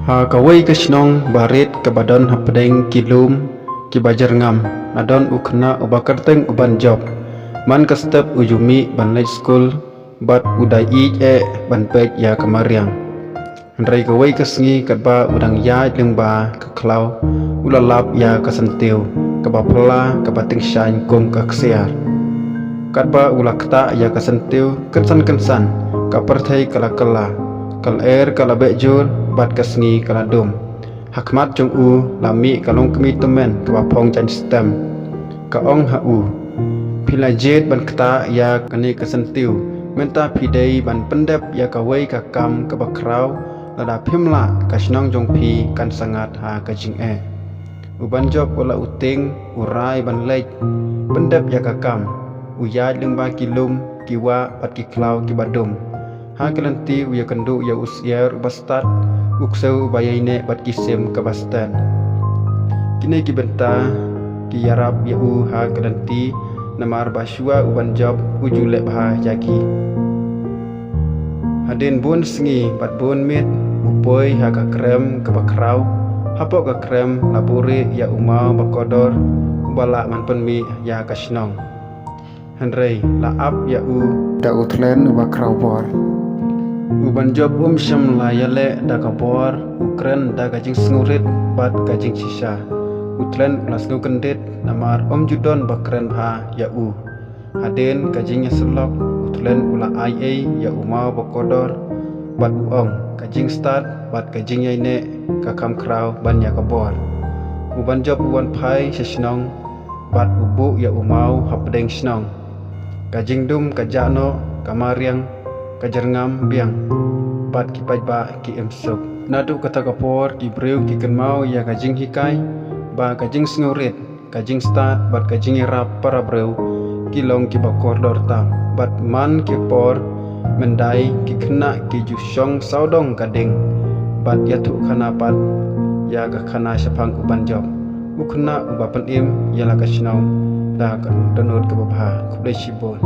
Ha kawai ke senong barit ke badan hapedeng kilum ki bajar ngam adon ukna ubakarteng uban job man ke step ujumi ban late school bat udai ban pek ya kamariang Andrai kawai ke sengi katba udang ya lengba ke klau ulalap ya ke sentiu ke bapela ke bating shine kum ke ksiar katba ulakta ya ke sentiu kensan ke perthai kala kal air kala bejur bat ke sengi kala dum hakmat jong u lami kalong kemi temen ke bapong chan stem ke ong hu pilajet ban kta ya kani ke sentiu menta pidei ban pendep ya kawai ka kam ke bakrau lada pimla kasnong jong pi kan sangat ha ka jing uban job wala uting urai ban lek pendep ya ka kam uyaj lengba kilum kiwa pat ki klau ki badum ha kelanti uya kendu ya usier bastat ukseu bayaine bat kisim ke bastan kini ki benta ki yarab ya u ha kelanti namar basua uban job ujulek bah jagi hadin bun sengi bat bun mit upoi ha ka krem ke bakrau hapok ka krem laburi ya umau bakodor ubala man penmi ya kasnong Henry la ap ya u da utlen bakrau bor uban job syam la yale da ka bor ukren da ka jing sngurit bat ka jing sisa utlen ulas nu kendit namar judon bakren ha ya u hadin ka jing selok utlen ula ia ya umau bakodor bat kajing start bat kajing yaine ka kam krau ban ya ka bor uban job uban pai sesnong bat ubu ya umau hapdeng snong kajing dum kajano kamariang kajerngam biang bat ki ba ki emsuk nadu kata kapor ki breu ki kenmau ya kajing hikai ba kajing sngurit kajing start bat kajing rap para breu ki long ki bakor dor tam bat man ki por mendai ki kena ki jusong saudong kading bat yatu khana pat ya ka khana sapang uban job ukna ubapan im yala ka snau da ka donot ke babha kublai sibon